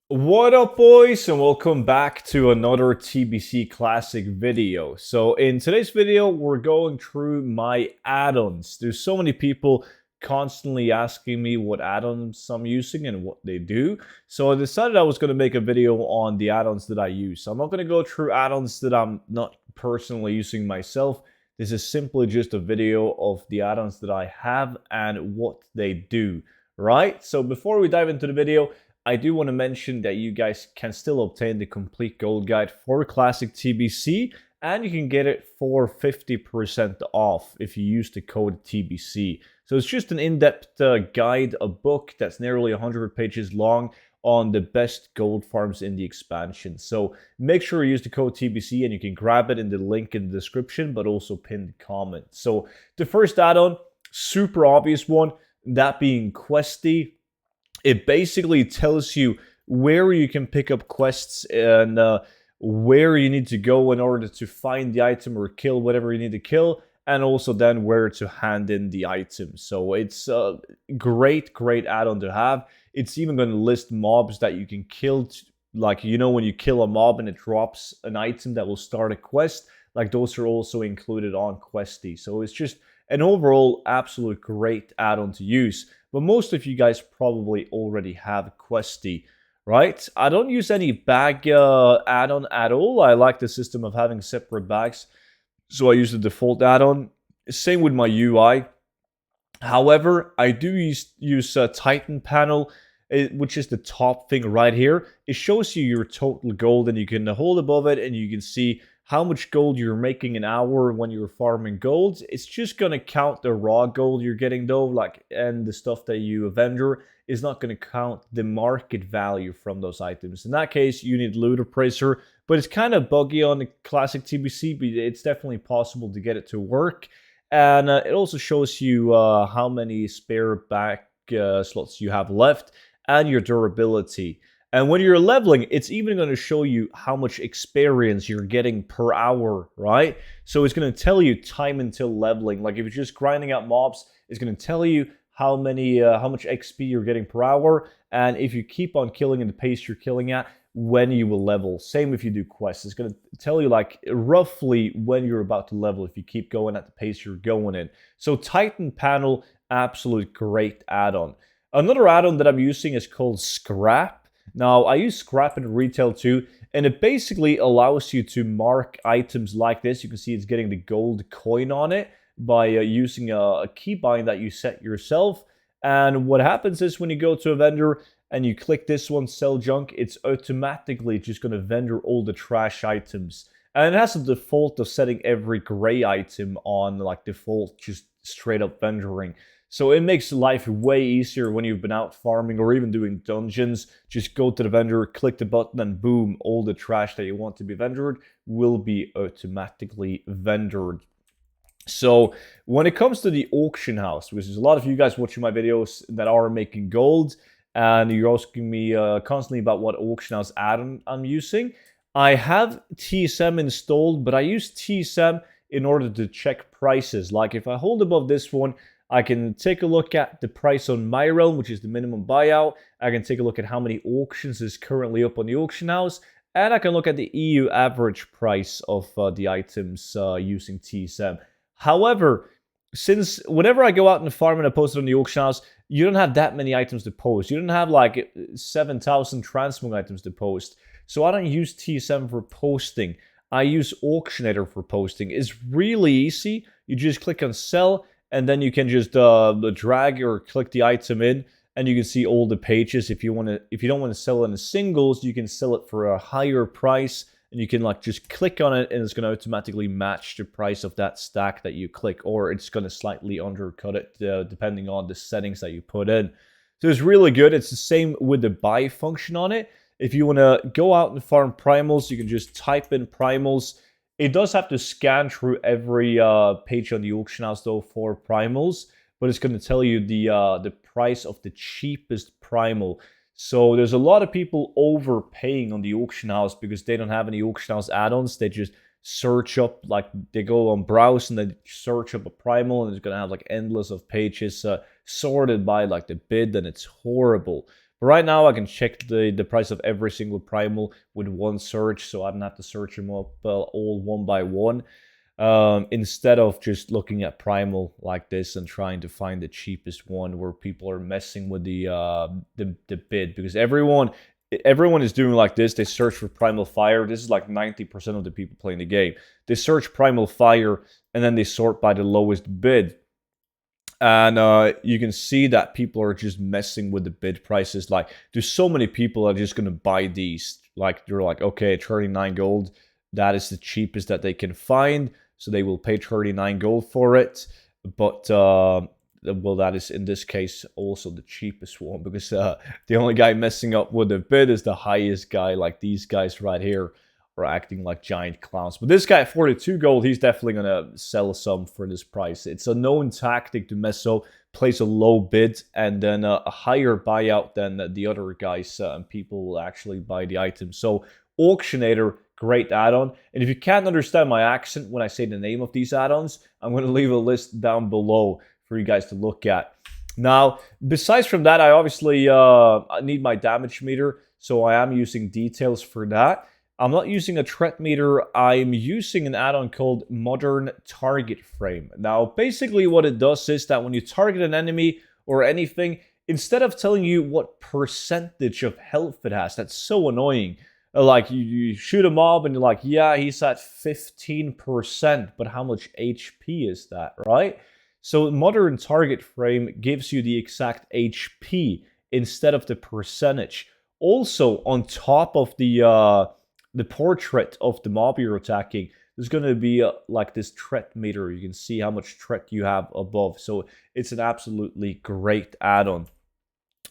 What up, boys, and welcome back to another TBC classic video. So in today's video, we're going through my add-ons. There's so many people constantly asking me what add-ons I'm using and what they do. So I decided I was going to make a video on the add-ons that I use. So I'm not going to go through add-ons that I'm not personally using myself. This is simply just a video of the add-ons that I have and what they do, right? So before we dive into the video, I do want to mention that you guys can still obtain the complete gold guide for Classic TBC, and you can get it for 50% off if you use the code TBC. So it's just an in-depth guide, a book that's nearly 100 pages long on the best gold farms in the expansion. So make sure you use the code TBC, and you can grab it in the link in the description, but also pinned comment. So the first add-on, super obvious one, that being Questy. It basically tells you where you can pick up quests and where you need to go in order to find the item or kill whatever you need to kill, and also then where to hand in the item. So it's a great add-on to have. It's even going to list mobs that you can kill, like, you know, when you kill a mob and it drops an item that will start a quest, like those are also included on Questy. So it's just an overall absolute great add-on to use. But most of you guys probably already have Questy, right? I don't use any bag add-on at all. I like the system of having separate bags, so I use the default add-on. Same with my UI. However, I do use Titan panel, which is the top thing right here. It shows you your total gold, and you can hold above it and you can see how much gold you're making an hour when you're farming gold. It's just going to count the raw gold you're getting though, like, and the stuff that you vendor is not going to count the market value from those items. In that case, you need loot appraiser, but it's kind of buggy on the classic TBC, but it's definitely possible to get it to work. And it also shows you how many spare back slots you have left and your durability. And when you're leveling, it's even going to show you how much experience you're getting per hour, right? So it's going to tell you time until leveling. Like if you're just grinding out mobs, it's going to tell you how much XP you're getting per hour, and if you keep on killing in the pace you're killing at, when you will level. Same if you do quests. It's going to tell you like roughly when you're about to level if you keep going at the pace you're going in. So Titan panel, absolute great add-on. Another add-on that I'm using is called Scrap. Now, I use Scrap in retail too, and it basically allows you to mark items like this. You can see it's getting the gold coin on it by using a keybind that you set yourself. And what happens is when you go to a vendor and you click this one, sell junk, it's automatically just going to vendor all the trash items. And it has a default of setting every gray item on like default, just straight up vendoring. So it makes life way easier when you've been out farming or even doing dungeons. Just go to the vendor, click the button, and boom, all the trash that you want to be vendored will be automatically vendored. So when it comes to the auction house, which is a lot of you guys watching my videos that are making gold, and you're asking me constantly about what auction house add-on I'm using, I have TSM installed, but I use TSM in order to check prices. Like if I hold above this one, I can take a look at the price on my realm, which is the minimum buyout. I can take a look at how many auctions is currently up on the auction house. And I can look at the EU average price of the items using TSM. However, since whenever I go out and farm and I post it on the auction house, you don't have that many items to post. You don't have like 7,000 transmog items to post. So I don't use TSM for posting. I use Auctionator for posting. It's really easy. You just click on sell, and then you can just drag or click the item in, and you can see all the pages. If you don't want to sell it in singles, you can sell it for a higher price, and you can like just click on it, and it's going to automatically match the price of that stack that you click, or it's going to slightly undercut it depending on the settings that you put in. So it's really good. It's the same with the buy function on it. If you want to go out and farm primals, you can just type in primals. It does have to scan through every page on the auction house though for primals, but it's going to tell you the price of the cheapest primal. So there's a lot of people overpaying on the auction house because they don't have any auction house add-ons. They just search up, like they go on browse and they search up a primal, and it's going to have like endless of pages sorted by like the bid, and it's horrible. But right now I can check the price of every single primal with one search, so I don't have to search them up all one by one. Instead of just looking at primal like this and trying to find the cheapest one, where people are messing with the bid, because everyone is doing like this. They search for primal fire. This is like 90% of the people playing the game. They search primal fire and then they sort by the lowest bid. And you can see that people are just messing with the bid prices. Like, there's so many people that are just gonna buy these. Like, they're like, okay, 39 gold, that is the cheapest that they can find, so they will pay 39 gold for it. But well, that is in this case also the cheapest one, because the only guy messing up with the bid is the highest guy. Like, these guys right here are acting like giant clowns. But this guy at 42 gold, he's definitely gonna sell some for this price. It's a known tactic to mess up, place a low bid, and then a higher buyout than the other guys, and people will actually buy the item. So Auctionator, great add-on. And if you can't understand my accent when I say the name of these add-ons, I'm going to leave a list down below for you guys to look at. Now, besides from that, I obviously need my damage meter, so I am using details for that. I'm not using a threat meter. I'm using an add-on called Modern Target Frame. Now, basically what it does is that when you target an enemy or anything, instead of telling you what percentage of health it has, that's so annoying. Like, you shoot a mob and you're like, yeah, he's at 15%, but how much HP is that, right? So Modern Target Frame gives you the exact HP instead of the percentage. Also, on top of the portrait of the mob you're attacking, there's going to be like this threat meter. You can see how much threat you have above. So it's an absolutely great add-on.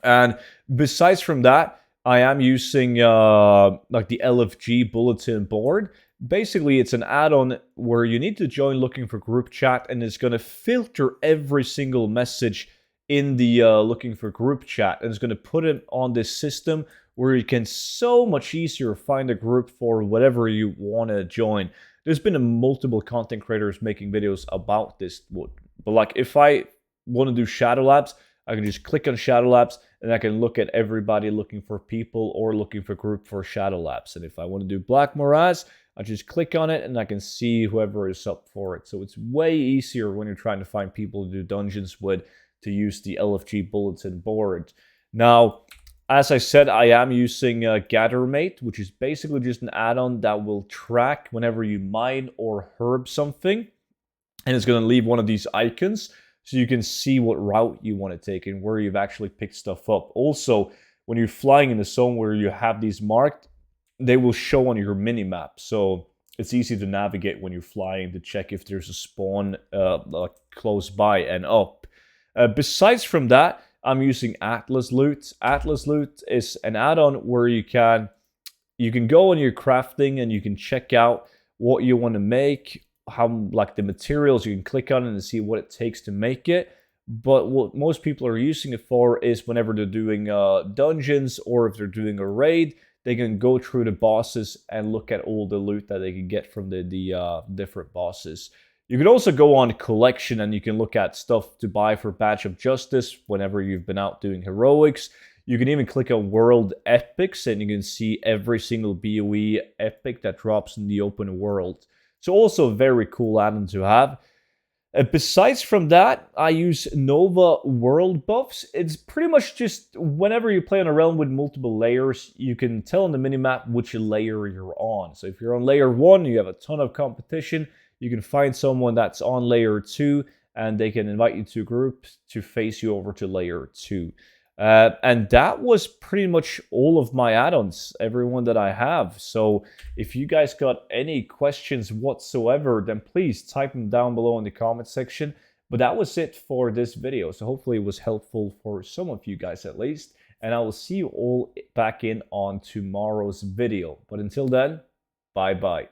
And besides from that, I am using like the LFG bulletin board. Basically, it's an add-on where you need to join looking for group chat, and it's going to filter every single message in the looking for group chat, and it's going to put it on this system where you can so much easier find a group for whatever you want to join. There's been multiple content creators making videos about this, but like, if I want to do Shadow Labs, I can just click on Shadow Labs and I can look at everybody looking for people or looking for group for Shadow Labs. And if I want to do Black Moraz, I just click on it and I can see whoever is up for it. So it's way easier when you're trying to find people to do dungeons with, to use the LFG bulletin board. Now, as I said, I am using Gathermate, which is basically just an add-on that will track whenever you mine or herb something. And it's going to leave one of these icons, so you can see what route you want to take and where you've actually picked stuff up. Also, when you're flying in the zone where you have these marked, they will show on your mini-map. So it's easy to navigate when you're flying to check if there's a spawn like close by and up. Besides from that, I'm using Atlas Loot. Atlas Loot is an add-on where you can go on your crafting and you can check out what you want to make, how, like, the materials. You can click on it and see what it takes to make it. But what most people are using it for is whenever they're doing dungeons, or if they're doing a raid, they can go through the bosses and look at all the loot that they can get from the different bosses. You can also go on collection and you can look at stuff to buy for Badge of Justice whenever you've been out doing heroics. You can even click on World Epics and you can see every single BOE epic that drops in the open world. So also a very cool add-on to have. Besides from that, I use Nova World Buffs. It's pretty much just whenever you play on a realm with multiple layers, you can tell on the minimap which layer you're on. So if you're on layer 1, you have a ton of competition. You can find someone that's on layer 2, and they can invite you to groups to face you over to layer 2. And that was pretty much all of my add-ons, everyone that I have. So if you guys got any questions whatsoever, then please type them down below in the comment section. But that was it for this video. So hopefully it was helpful for some of you guys at least. And I will see you all back in on tomorrow's video. But until then, bye-bye.